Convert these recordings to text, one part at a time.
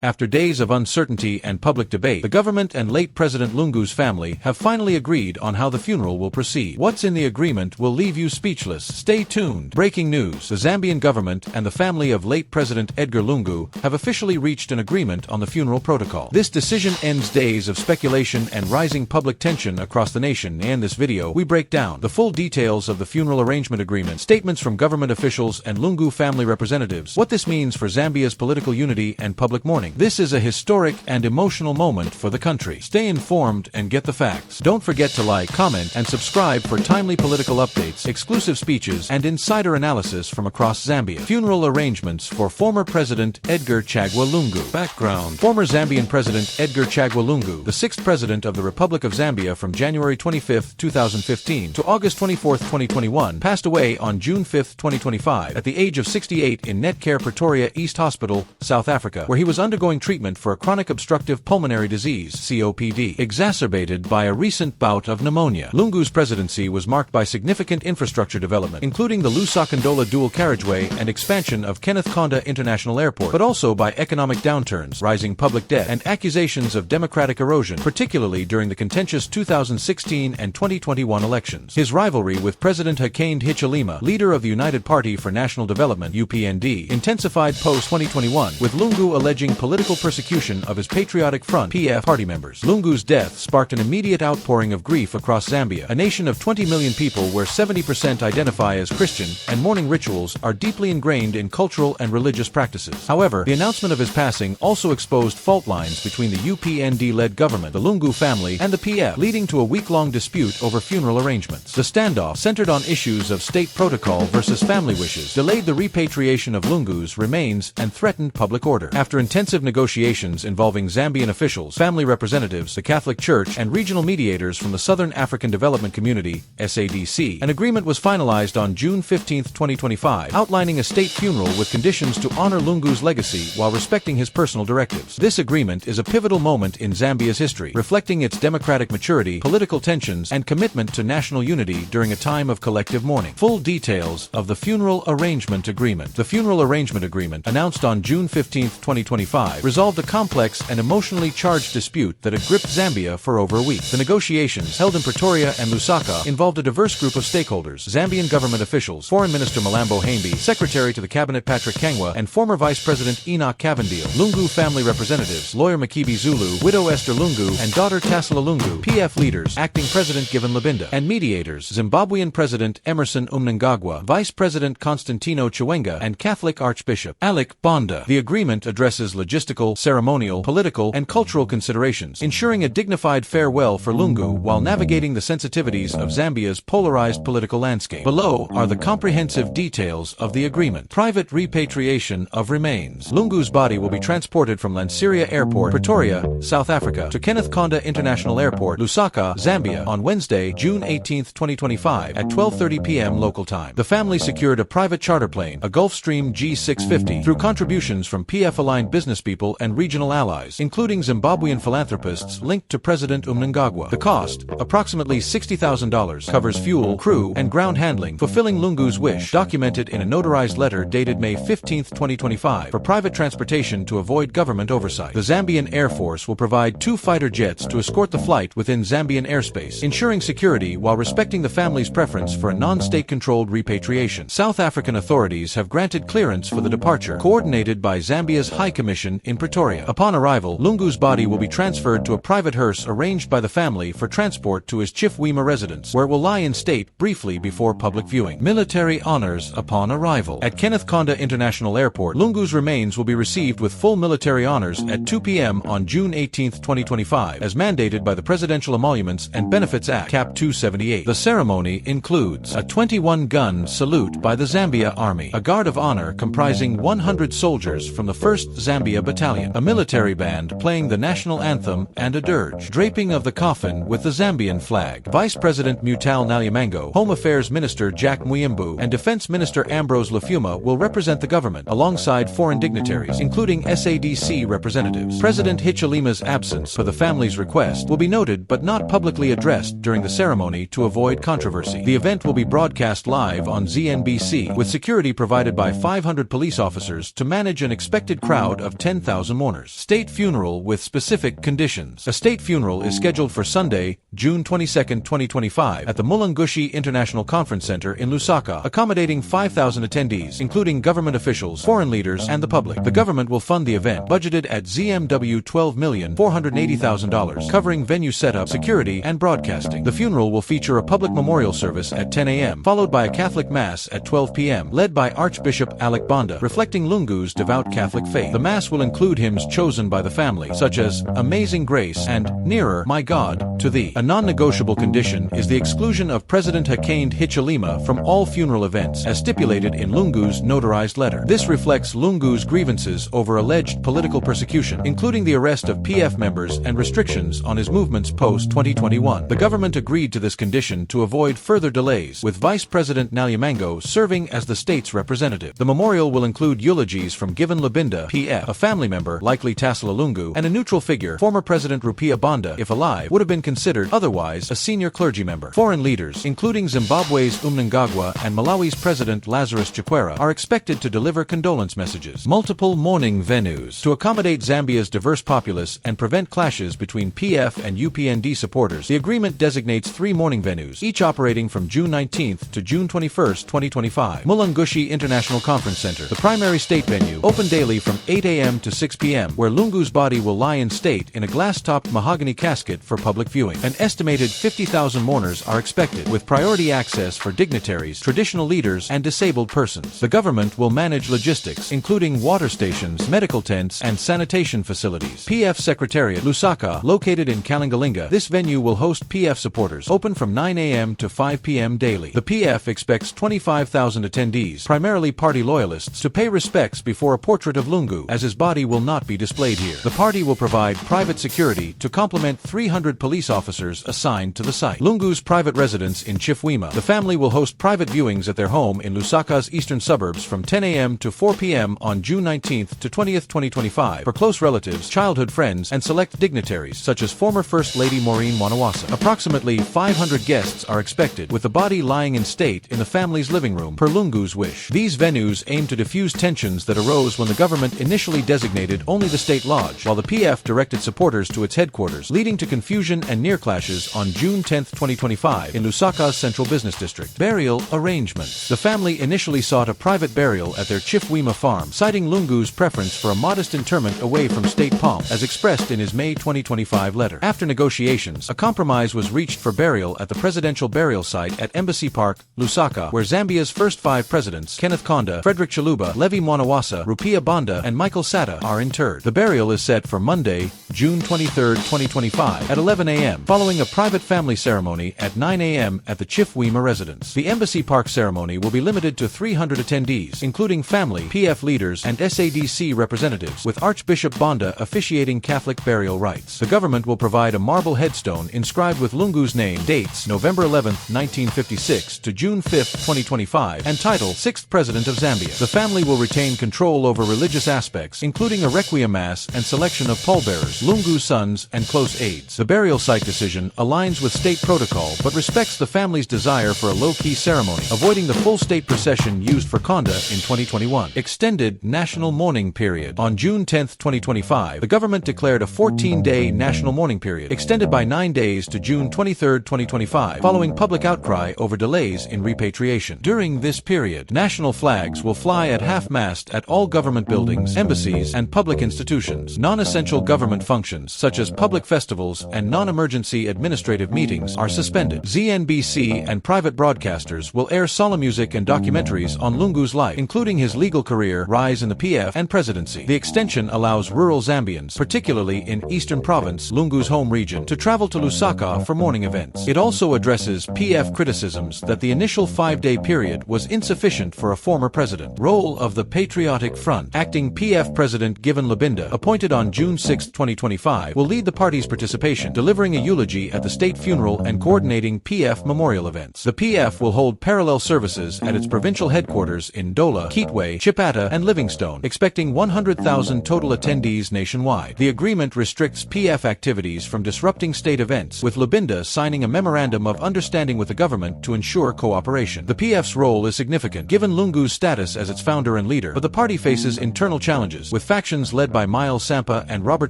After days of uncertainty and public debate, the government and late President Lungu's family have finally agreed on how the funeral will proceed. What's in the agreement will leave you speechless. Stay tuned. Breaking news. The Zambian government and the family of late President Edgar Lungu have officially reached an agreement on the funeral protocol. This decision ends days of speculation and rising public tension across the nation. In this video, we break down the full details of the funeral arrangement agreement, statements from government officials and Lungu family representatives, what this means for Zambia's political unity and public mourning. This is a historic and emotional moment for the country. Stay informed and get the facts. Don't forget to like, comment, and subscribe for timely political updates, exclusive speeches, and insider analysis from across Zambia. Funeral arrangements for former President Edgar Lungu. Background. Former Zambian President Edgar Lungu, the 6th President of the Republic of Zambia from January 25, 2015 to August 24, 2021, passed away on June 5, 2025 at the age of 68 in Netcare Pretoria East Hospital, South Africa, where he was undergoing treatment for a chronic obstructive pulmonary disease (COPD), exacerbated by a recent bout of pneumonia. Lungu's presidency was marked by significant infrastructure development, including the Lusaka-Ndola dual carriageway and expansion of Kenneth Kaunda International Airport, but also by economic downturns, rising public debt, and accusations of democratic erosion, particularly during the contentious 2016 and 2021 elections. His rivalry with President Hakainde Hichilema, leader of the United Party for National Development (UPND), intensified post-2021, with Lungu alleging political persecution of his Patriotic Front (PF) party members. Lungu's death sparked an immediate outpouring of grief across Zambia, a nation of 20 million people where 70% identify as Christian, and mourning rituals are deeply ingrained in cultural and religious practices. However, the announcement of his passing also exposed fault lines between the UPND-led government, the Lungu family, and the PF, leading to a week-long dispute over funeral arrangements. The standoff, centered on issues of state protocol versus family wishes, delayed the repatriation of Lungu's remains and threatened public order. After intensive negotiations involving Zambian officials, family representatives, the Catholic Church, and regional mediators from the Southern African Development Community (SADC), an agreement was finalized on June 15, 2025, outlining a state funeral with conditions to honor Lungu's legacy while respecting his personal directives. This agreement is a pivotal moment in Zambia's history, reflecting its democratic maturity, political tensions, and commitment to national unity during a time of collective mourning. Full details of the funeral arrangement agreement. The funeral arrangement agreement, announced on June 15, 2025, resolved a complex and emotionally charged dispute that had gripped Zambia for over a week. The negotiations, held in Pretoria and Lusaka, involved a diverse group of stakeholders: Zambian government officials, Foreign Minister Malambo Haimbi, Secretary to the Cabinet Patrick Kangwa, and former Vice President Enoch Cavendale, Lungu family representatives, lawyer Makibi Zulu, widow Esther Lungu, and daughter Tassila Lungu, PF leaders, acting President Given Labinda, and mediators, Zimbabwean President Emerson Mnangagwa, Vice President Constantino Chiwenga, and Catholic Archbishop Alec Bonda. The agreement addresses logistical, ceremonial, political, and cultural considerations, ensuring a dignified farewell for Lungu while navigating the sensitivities of Zambia's polarized political landscape. Below are the comprehensive details of the agreement. Private repatriation of remains. Lungu's body will be transported from Lanseria Airport, Pretoria, South Africa, to Kenneth Kaunda International Airport, Lusaka, Zambia, on Wednesday, June 18, 2025, at 12:30 p.m. local time. The family secured a private charter plane, a Gulfstream G650, through contributions from PF-aligned businesspeople and regional allies, including Zimbabwean philanthropists linked to President Mnangagwa. The cost, approximately $60,000, covers fuel, crew, and ground handling, fulfilling Lungu's wish, documented in a notarized letter dated May 15, 2025, for private transportation to avoid government oversight. The Zambian Air Force will provide 2 fighter jets to escort the flight within Zambian airspace, ensuring security while respecting the family's preference for a non-state-controlled repatriation. South African authorities have granted clearance for the departure, coordinated by Zambia's High Commission in Pretoria. Upon arrival, Lungu's body will be transferred to a private hearse arranged by the family for transport to his Chifwema residence, where it will lie in state briefly before public viewing. Military honors upon arrival. At Kenneth Kaunda International Airport, Lungu's remains will be received with full military honors at 2 p.m. on June 18, 2025, as mandated by the Presidential Emoluments and Benefits Act, Cap 278. The ceremony includes a 21-gun salute by the Zambia Army, a guard of honor comprising 100 soldiers from the 1st Zambia Battalion, a military band playing the national anthem, and a dirge. Draping of the coffin with the Zambian flag. Vice President Mutal Nalyamango, Home Affairs Minister Jack Muyimbu, and Defense Minister Ambrose Lafuma will represent the government, alongside foreign dignitaries, including SADC representatives. President Hichilema's absence, per the family's request, will be noted but not publicly addressed during the ceremony to avoid controversy. The event will be broadcast live on ZNBC, with security provided by 500 police officers to manage an expected crowd of 10 10,000 mourners. State funeral with specific conditions. A state funeral is scheduled for Sunday, June 22, 2025, at the Mulungu International Conference Center in Lusaka, accommodating 5,000 attendees, including government officials, foreign leaders, and the public. The government will fund the event, budgeted at ZMW $12,480,000, covering venue setup, security, and broadcasting. The funeral will feature a public memorial service at 10 a.m., followed by a Catholic Mass at 12 p.m., led by Archbishop Alec Banda, reflecting Lungu's devout Catholic faith. The Mass will include hymns chosen by the family, such as Amazing Grace and Nearer, My God, to Thee. A non-negotiable condition is the exclusion of President Hakainde Hichilema from all funeral events, as stipulated in Lungu's notarized letter. This reflects Lungu's grievances over alleged political persecution, including the arrest of PF members and restrictions on his movements post-2021. The government agreed to this condition to avoid further delays, with Vice President Nalyamango serving as the state's representative. The memorial will include eulogies from Given Lubinda, PF, a family member, likely Tasila Lungu, and a neutral figure, former President Rupia Banda, if alive, would have been considered otherwise a senior clergy member. Foreign leaders, including Zimbabwe's Mnangagwa and Malawi's President Lazarus Chakwera, are expected to deliver condolence messages. Multiple mourning venues. To accommodate Zambia's diverse populace and prevent clashes between PF and UPND supporters, the agreement designates 3 mourning venues, each operating from June 19th to June 21st, 2025. Mulungu International Conference Center, the primary state venue, open daily from 8 a.m. to 6 p.m., where Lungu's body will lie in state in a glass-topped mahogany casket for public viewing. An estimated 50,000 mourners are expected, with priority access for dignitaries, traditional leaders, and disabled persons. The government will manage logistics, including water stations, medical tents, and sanitation facilities. PF Secretariat, Lusaka, located in Kalingalinga. This venue will host PF supporters, open from 9 a.m. to 5 p.m. daily. The PF expects 25,000 attendees, primarily party loyalists, to pay respects before a portrait of Lungu, as his body will not be displayed here. The party will provide private security to complement 300 police officers assigned to the site. Lungu's private residence in Chifwima. The family will host private viewings at their home in Lusaka's eastern suburbs from 10 a.m. to 4 p.m. on June 19th to 20th, 2025, for close relatives, childhood friends, and select dignitaries, such as former First Lady Maureen Wanawasa. Approximately 500 guests are expected, with the body lying in state in the family's living room, per Lungu's wish. These venues aim to diffuse tensions that arose when the government initially designated only the state lodge, while the PF directed supporters to its headquarters, leading to confusion and near clashes on June 10, 2025, in Lusaka's central business district. Burial arrangements. The family initially sought a private burial at their Chifwima farm, citing Lungu's preference for a modest interment away from state pomp, as expressed in his May 2025 letter. After negotiations, a compromise was reached for burial at the presidential burial site at Embassy Park, Lusaka, where Zambia's first 5 presidents, Kenneth Kaunda, Frederick Chiluba, Levi Mwanawasa, Rupia Banda, and Michael Sata, are interred. The burial is set for Monday, June 23, 2025, at 11 a.m., following a private family ceremony at 9 a.m. at the Chifwima residence. The Embassy Park ceremony will be limited to 300 attendees, including family, PF leaders, and SADC representatives, with Archbishop Banda officiating Catholic burial rites. The government will provide a marble headstone inscribed with Lungu's name, dates November 11, 1956 to June 5, 2025, and title 6th President of Zambia. The family will retain control over religious aspects, including a requiem mass and selection of pallbearers, Lungu's sons, and close aides. The burial site decision aligns with state protocol but respects the family's desire for a low-key ceremony, avoiding the full state procession used for Kaunda in 2021. Extended national mourning period. On June 10, 2025, the government declared a 14-day national mourning period, extended by 9 days to June 23, 2025, following public outcry over delays in repatriation. During this period, national flags will fly at half-mast at all government buildings, embassies, and public institutions. Non-essential government functions, such as public festivals and non-emergency administrative meetings, are suspended. ZNBC and private broadcasters will air solemn music and documentaries on Lungu's life, including his legal career, rise in the PF, and presidency. The extension allows rural Zambians, particularly in Eastern Province, Lungu's home region, to travel to Lusaka for mourning events. It also addresses PF criticisms that the initial 5-day period was insufficient for a former president. Role of the Patriotic Front. Acting PF President Given Lubinda, appointed on June 6, 2025, will lead the party's participation, delivering a eulogy at the state funeral and coordinating PF memorial events. The PF will hold parallel services at its provincial headquarters in Dola, Kitwe, Chipata, and Livingstone, expecting 100,000 total attendees nationwide. The agreement restricts PF activities from disrupting state events, with Lubinda signing a memorandum of understanding with the government to ensure cooperation. The PF's role is significant, given Lungu's status as its founder and leader, but the party faces internal challenges, with with factions led by Miles Sampa and Robert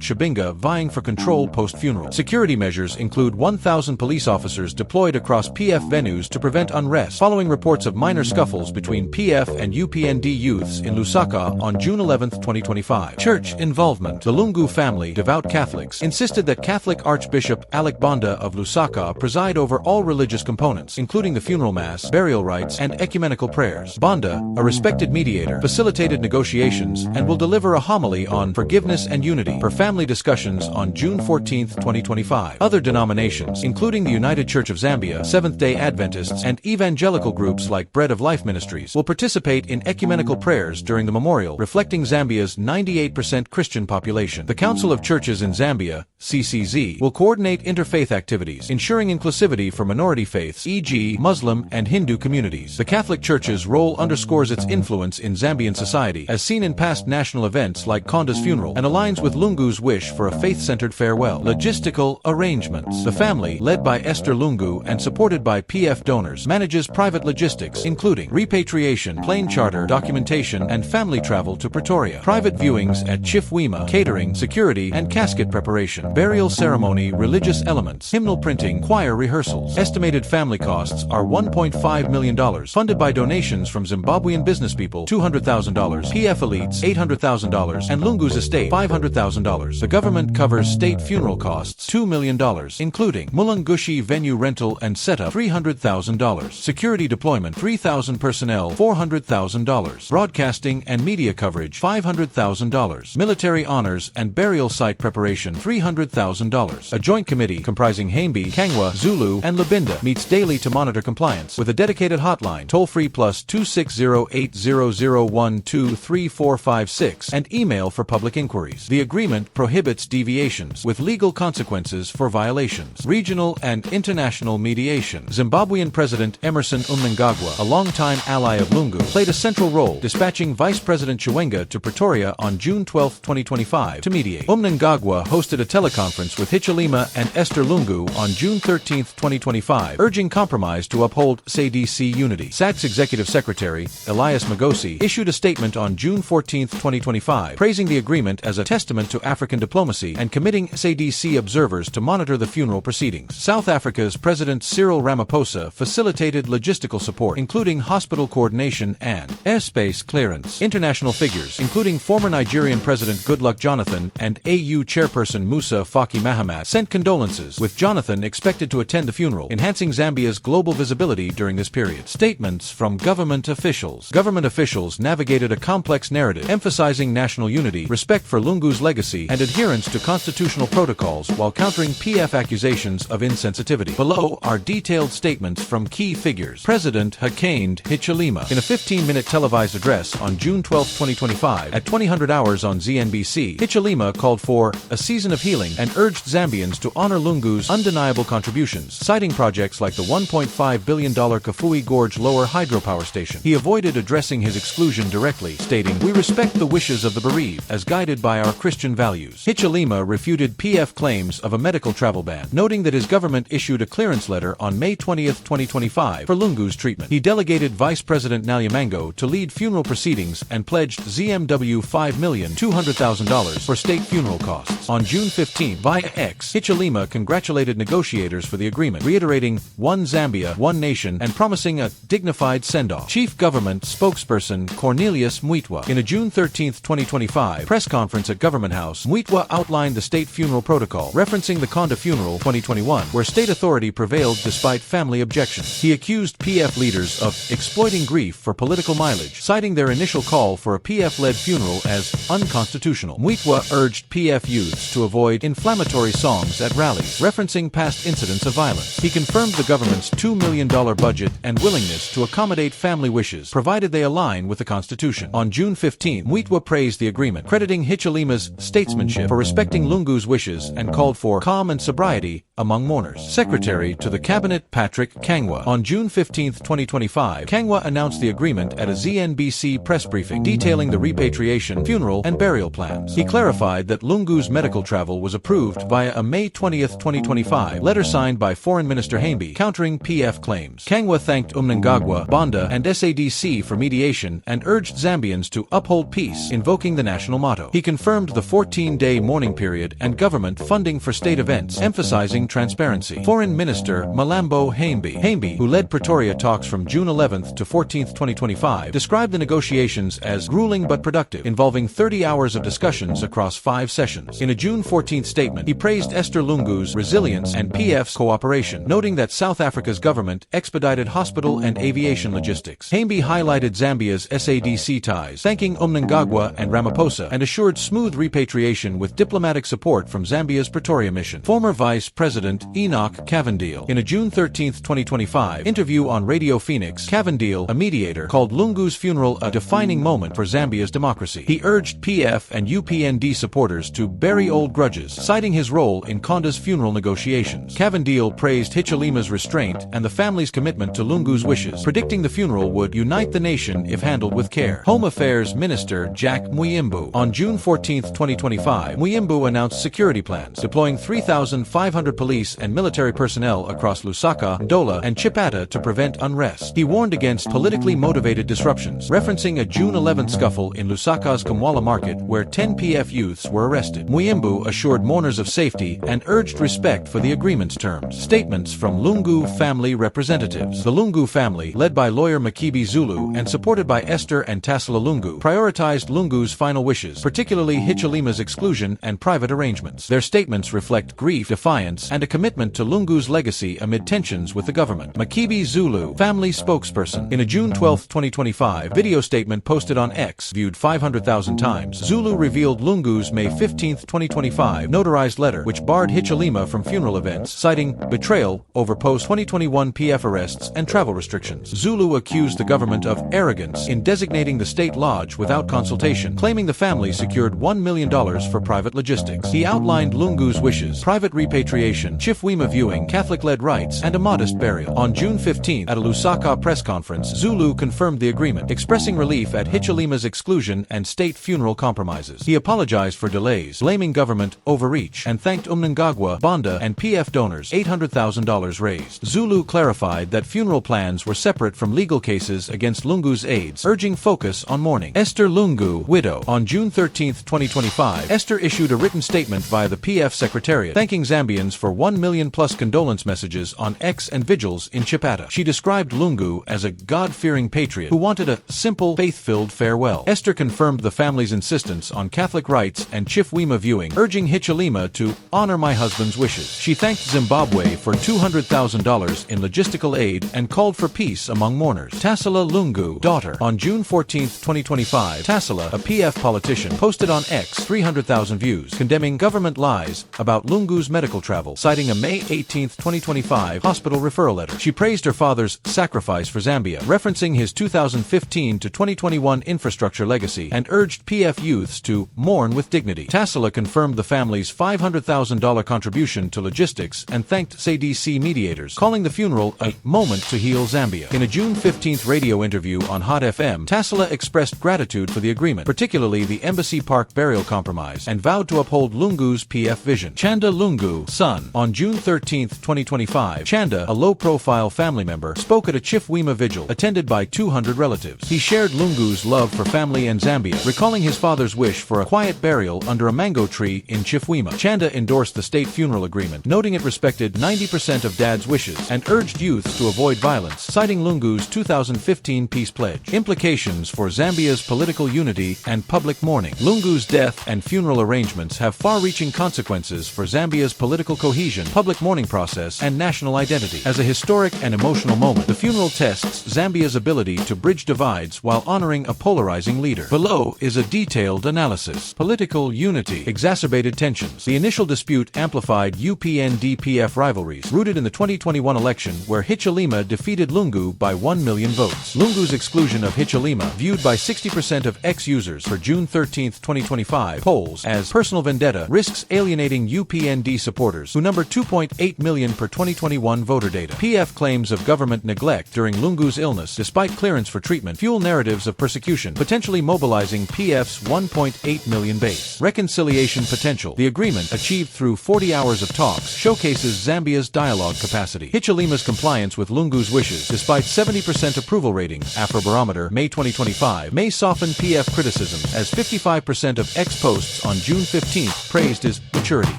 Shabinga vying for control post-funeral. Security measures include 1,000 police officers deployed across PF venues to prevent unrest, following reports of minor scuffles between PF and UPND youths in Lusaka on June 11, 2025. Church involvement. The Lungu family, devout Catholics, insisted that Catholic Archbishop Alec Banda of Lusaka preside over all religious components, including the funeral mass, burial rites, and ecumenical prayers. Banda, a respected mediator, facilitated negotiations and will deliver a homily on forgiveness and unity for family discussions on June 14, 2025. Other denominations, including the United Church of Zambia, Seventh-day Adventists, and evangelical groups like Bread of Life Ministries, will participate in ecumenical prayers during the memorial, reflecting Zambia's 98% Christian population. The Council of Churches in Zambia, CCZ, will coordinate interfaith activities, ensuring inclusivity for minority faiths, e.g., Muslim and Hindu communities. The Catholic Church's role underscores its influence in Zambian society, as seen in past national events like Konda's funeral, and aligns with Lungu's wish for a faith-centered farewell. Logistical arrangements. The family, led by Esther Lungu and supported by PF donors, manages private logistics, including repatriation, plane charter, documentation, and family travel to Pretoria, private viewings at Chifwema, catering, security, and casket preparation, burial ceremony, religious elements, hymnal printing, choir rehearsals. Estimated family costs are $1.5 million, funded by donations from Zimbabwean businesspeople $200,000, PF elites $800,000, and Lungu's estate $500,000. The government covers state funeral costs $2 million, including Mulungushi venue rental and setup $300,000, security deployment 3,000 personnel $400,000, broadcasting and media coverage $500,000, military honors and burial site preparation $300,000. A joint committee comprising Haimbi, Kangwa, Zulu, and Lubinda meets daily to monitor compliance with a dedicated hotline, toll-free +2608001234456, and email for public inquiries. The agreement prohibits deviations, with legal consequences for violations. Regional and international mediation. Zimbabwean President Emerson Mnangagwa, a longtime ally of Lungu, played a central role, dispatching Vice President Chiwenga to Pretoria on June 12, 2025, to mediate. Mnangagwa hosted a teleconference with Hichilema and Esther Lungu on June 13, 2025, urging compromise to uphold SADC unity. SADC's Executive Secretary, Elias Magosi, issued a statement on June 14, 2025, praising the agreement as a testament to African diplomacy and committing SADC observers to monitor the funeral proceedings. South Africa's President Cyril Ramaphosa facilitated logistical support, including hospital coordination and airspace clearance. International figures, including former Nigerian President Goodluck Jonathan and AU Chairperson Musa Faki Mahamat, sent condolences, with Jonathan expected to attend the funeral, enhancing Zambia's global visibility during this period. Statements from government officials. Government officials navigated a complex narrative, emphasizing national unity, respect for Lungu's legacy, and adherence to constitutional protocols while countering PF accusations of insensitivity. Below are detailed statements from key figures. President Hakainde Hichilema, in a 15-minute televised address on June 12, 2025, at 2000 hours on ZNBC, Hichilema called for a season of healing and urged Zambians to honor Lungu's undeniable contributions, citing projects like the $1.5 billion Kafue Gorge Lower Hydropower Station. He avoided addressing his exclusion directly, stating, "We respect the wishes of the bereaved, as guided by our Christian values." Hichilema refuted PF claims of a medical travel ban, noting that his government issued a clearance letter on May 20, 2025, for Lungu's treatment. He delegated Vice President Nalyamango to lead funeral proceedings and pledged ZMW $5,200,000 for state funeral costs. On June 15, via X, Hichilema congratulated negotiators for the agreement, reiterating "One Zambia, One Nation," and promising a dignified send-off. Chief Government Spokesperson Cornelius Mwitwa. In a June 13, 2025, press conference at Government House, Mwitwa outlined the state funeral protocol, referencing the Konda funeral 2021, where state authority prevailed despite family objections. He accused PF leaders of exploiting grief for political mileage, citing their initial call for a PF-led funeral as unconstitutional. Mwitwa urged PF youths to avoid inflammatory songs at rallies, referencing past incidents of violence. He confirmed the government's $2 million budget and willingness to accommodate family wishes, provided they align with the Constitution. On June 15, Mwitwa praised the agreement, crediting Hichilema's statesmanship for respecting Lungu's wishes and called for calm and sobriety among mourners. Secretary to the Cabinet Patrick Kangwa. On June 15, 2025, Kangwa announced the agreement at a ZNBC press briefing, detailing the repatriation, funeral, and burial plans. He clarified that Lungu's medical travel was approved via a May 20, 2025, letter signed by Foreign Minister Haimbi, countering PF claims. Kangwa thanked Mnangagwa, Banda, and SADC for mediation and urged Zambians to uphold peace, invoking invoking the national motto. He confirmed the 14-day mourning period and government funding for state events, emphasizing transparency. Foreign Minister Malambo Haimbi, who led Pretoria talks from June 11 to 14, 2025, described the negotiations as grueling but productive, involving 30 hours of discussions across 5 sessions. In a June 14 statement, he praised Edgar Lungu's resilience and PF's cooperation, noting that South Africa's government expedited hospital and aviation logistics. Haimbi highlighted Zambia's SADC ties, thanking Mnangagwa and Ramaphosa, and assured smooth repatriation with diplomatic support from Zambia's Pretoria mission. Former Vice President Enoch Cavendale, in a June 13, 2025, interview on Radio Phoenix, Cavendale, a mediator, called Lungu's funeral a defining moment for Zambia's democracy. He urged PF and UPND supporters to bury old grudges, citing his role in Konda's funeral negotiations. Cavendale praised Hichilema's restraint and the family's commitment to Lungu's wishes, predicting the funeral would unite the nation if handled with care. Home Affairs Minister Jack Muyimbu. On June 14, 2025, Muyimbu announced security plans, deploying 3,500 police and military personnel across Lusaka, Ndola, and Chipata to prevent unrest. He warned against politically motivated disruptions, referencing a June 11 scuffle in Lusaka's Kamwala market where 10 PF youths were arrested. Muyimbu assured mourners of safety and urged respect for the agreement's terms. Statements from Lungu family representatives. The Lungu family, led by lawyer Makibi Zulu and supported by Esther and Tassila Lungu, prioritized Lungu's final wishes, particularly Hichilema's exclusion and private arrangements. Their statements reflect grief, defiance, and a commitment to Lungu's legacy amid tensions with the government. Makibi Zulu, family spokesperson. In a June 12, 2025, video statement posted on X, viewed 500,000 times, Zulu revealed Lungu's May 15, 2025, notarized letter, which barred Hichilema from funeral events, citing betrayal over post-2021 PF arrests and travel restrictions. Zulu accused the government of arrogance in designating the state lodge without consultation, claiming the family secured $1 million for private logistics. He outlined Lungu's wishes: private repatriation, Chifwima viewing, Catholic-led rites, and a modest burial. On June 15, at a Lusaka press conference, Zulu confirmed the agreement, expressing relief at Hichilema's exclusion and state funeral compromises. He apologized for delays, blaming government overreach, and thanked Mnangagwa, Banda, and PF donors. $800,000 raised. Zulu clarified that funeral plans were separate from legal cases against Lungu's aides, urging focus on mourning. Edgar Lungu, widow. On June 13, 2025, Esther issued a written statement via the PF Secretariat, thanking Zambians for 1 million+ condolence messages on X and vigils in Chipata. She described Lungu as a God-fearing patriot who wanted a simple, faith-filled farewell. Esther confirmed the family's insistence on Catholic rites and Chifwima viewing, urging Hichilema to honor my husband's wishes. She thanked Zimbabwe for $200,000 in logistical aid and called for peace among mourners. Tassila Lungu, daughter. On June 14, 2025, Tassila, a PF politician, posted on X 300,000 views, condemning government lies about Lungu's medical travel, citing a May 18, 2025 hospital referral letter. She praised her father's sacrifice for Zambia, referencing his 2015 to 2021 infrastructure legacy, and urged PF youths to mourn with dignity. Tassila confirmed the family's $500,000 contribution to logistics and thanked SADC mediators, calling the funeral a moment to heal Zambia. In a June 15 radio interview on Hot FM, Tassila expressed gratitude for the agreement, particularly the Embassy Park burial compromise, and vowed to uphold Lungu's PF vision. Chanda Lungu, son. On June 13, 2025, Chanda, a low-profile family member, spoke at a Chifwima vigil, attended by 200 relatives. He shared Lungu's love for family and Zambia, recalling his father's wish for a quiet burial under a mango tree in Chifwima. Chanda endorsed the state funeral agreement, noting it respected 90% of Dad's wishes, and urged youths to avoid violence, citing Lungu's 2015 peace pledge. Implications for Zambia's political unity and public mourning. Lungu's death and funeral arrangements have far-reaching consequences for Zambia's political cohesion, public mourning process, and national identity. As a historic and emotional moment, the funeral tests Zambia's ability to bridge divides while honoring a polarizing leader. Below is a detailed analysis. Political unity. Exacerbated tensions. The initial dispute amplified UPND-PF rivalries, rooted in the 2021 election where Hichilema defeated Lungu by 1 million votes. Lungu's exclusion of Hichilema, viewed by 60% of ex-users for June 13, 2025 polls as personal vendetta, risks alienating UPND supporters, who number 2.8 million per 2021 voter data. PF claims of government neglect during Lungu's illness, despite clearance for treatment, fuel narratives of persecution, potentially mobilizing PF's 1.8 million base. Reconciliation potential. The agreement, achieved through 40 hours of talks, showcases Zambia's dialogue capacity. Hichilema's compliance with Lungu's wishes, despite 70% approval rating, Afrobarometer, May 2025, may soften PF criticism criticisms, as 55% of X posts on June 15 praised his maturity.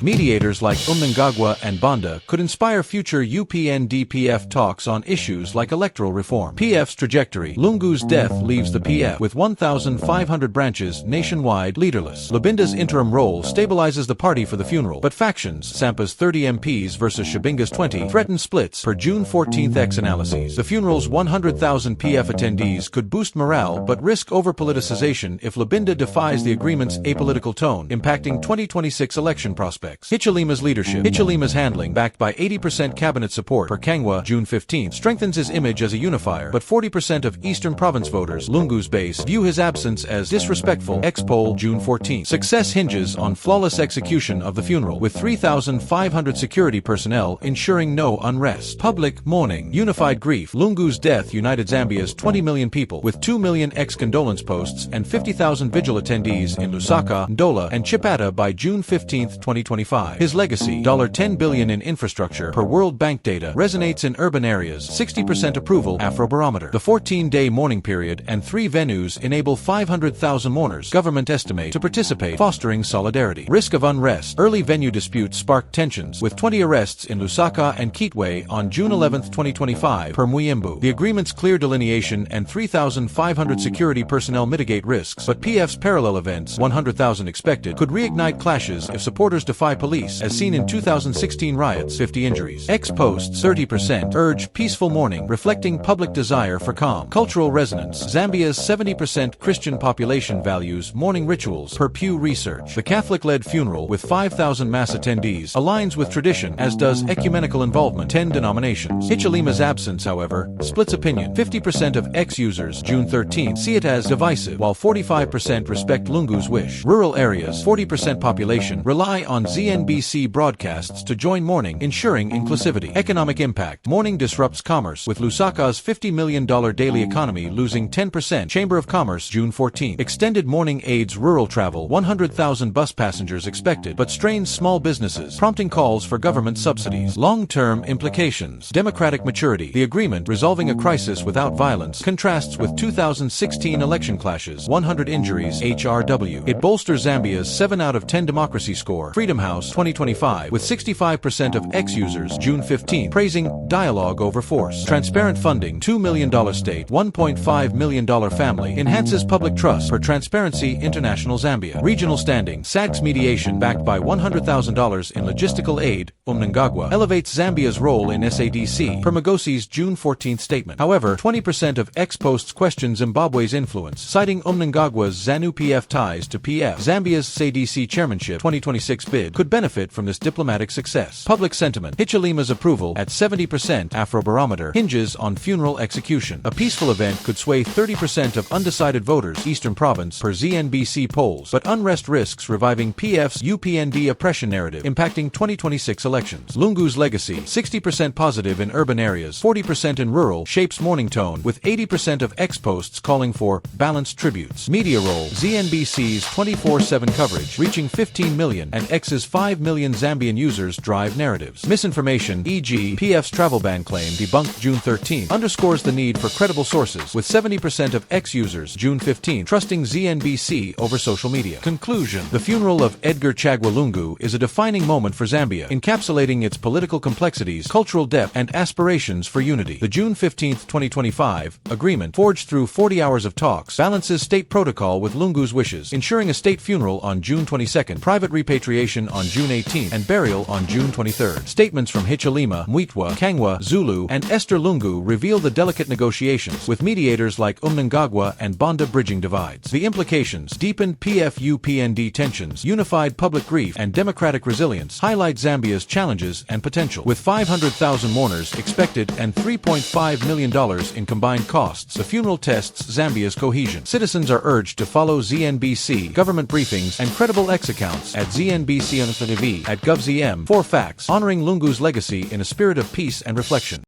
Mediators like Mnangagwa and Banda could inspire future UPND-PF talks on issues like electoral reform. PF's trajectory. Lungu's death leaves the PF with 1,500 branches nationwide leaderless. Lubinda's interim role stabilizes the party for the funeral, but factions, Sampa's 30 MPs versus Shabinga's 20, threaten splits per June 14 X analyses. The funeral's 100,000 PF attendees could boost morale but risk over-politicization if Lubinda defies the agreement's apolitical tone, impacting 2026 election prospects. Hichilema's leadership. Hichilema's handling, backed by 80% cabinet support per Kangwa, June 15, strengthens his image as a unifier, but 40% of Eastern Province voters, Lungu's base, view his absence as disrespectful. X-poll, June 14. Success hinges on flawless execution of the funeral, with 3,500 security personnel ensuring no unrest. Public mourning. Unified grief. Lungu's death united Zambia's 20 million people, with 2 million ex-condolence posts and 50,000 vigil attendees in Lusaka, Ndola, and Chipata by June 15, 2025. His legacy, $10 billion in infrastructure per World Bank data, resonates in urban areas, 60% approval, Afrobarometer. The 14-day mourning period and 3 venues enable 500,000 mourners, government estimate, to participate, fostering solidarity. Risk of unrest. Early venue disputes sparked tensions, with 20 arrests in Lusaka and Kitwe on June 11, 2025, per Muyembu. The agreement's clear delineation and 3,500 security personnel mitigate risks, but PF's parallel events, 100,000 expected, could reignite clashes if supporters defy police, as seen in 2016 riots, 50 injuries. Ex-posts, 30%, urge peaceful mourning, reflecting public desire for calm. Cultural resonance. Zambia's 70% Christian population values mourning rituals, per Pew Research. The Catholic-led funeral, with 5,000 mass attendees, aligns with tradition, as does ecumenical involvement, 10 denominations. Hichilema's absence, however, splits opinion. 50% of X-users, June 13, see it as divisive, while 45% respect Lungu's wish. Rural areas, 40% population, rely on ZNBC broadcasts to join mourning, ensuring inclusivity. Economic impact. Mourning disrupts commerce, with Lusaka's $50 million daily economy losing 10%. Chamber of Commerce, June 14. Extended mourning aids rural travel, 100,000 bus passengers expected, but strains small businesses, prompting calls for government subsidies. Long-term implications. Democratic maturity. The agreement, resolving a crisis without violence, contrasts with 2016 election clashes, 100 injuries, HRW. It bolsters Zambia's 7 out of 10 democracy score. Freedom House, 2025, with 65% of X-users, June 15, praising dialogue over force. Transparent funding, $2 million state, $1.5 million family, enhances public trust, per Transparency International Zambia. Regional standing. SADC's mediation, backed by $100,000 in logistical aid, Mnangagwa, elevates Zambia's role in SADC, per Magosi's June 14 statement. However, 20% of X-posts question Zimbabwe's influence, citing Mnangagwa's ZANU-PF ties to PF. Zambia's SADC chairmanship 2026 bid could benefit from this diplomatic success. Public sentiment. Hichilema's approval, at 70%, Afrobarometer, hinges on funeral execution. A peaceful event could sway 30% of undecided voters, Eastern Province, per ZNBC polls, but unrest risks reviving PF's UPND oppression narrative, impacting 2026 elections. Lungu's legacy, 60% positive in urban areas, 40% in rural, shapes mourning tone, with 80% of X-posts calling for balanced tributes. Media role. ZNBC's 24/7 coverage, reaching 15 million, and X's 5 million Zambian users drive narratives. Misinformation, e.g. PF's travel ban claim debunked June 13, underscores the need for credible sources, with 70% of X-users, June 15, trusting ZNBC over social media. Conclusion. The funeral of Edgar Lungu is a defining moment for Zambia, encapsulating its political complexities, cultural depth, and aspirations for unity. The June 15, 2025, agreement, forged through 40 hours of talks, balances state protocol with Lungu's wishes, ensuring a state funeral on June 22, private repatriation on June 18, and burial on June 23. Statements from Hichilema, Mwitwa, Kangwa, Zulu, and Esther Lungu reveal the delicate negotiations, with mediators like Mnangagwa and Banda bridging divides. The implications: deepened PF-UPND tensions, unified public grief, and democratic resilience highlight Zambia's challenges and potential. With 500,000 mourners expected and $3.5 million in combined costs, the funeral tests Zambia's cohesion. Citizens are urged to follow ZNBC government briefings and credible X accounts at ZNBC on TV, at GovZM, for facts, honoring Lungu's legacy in a spirit of peace and reflection.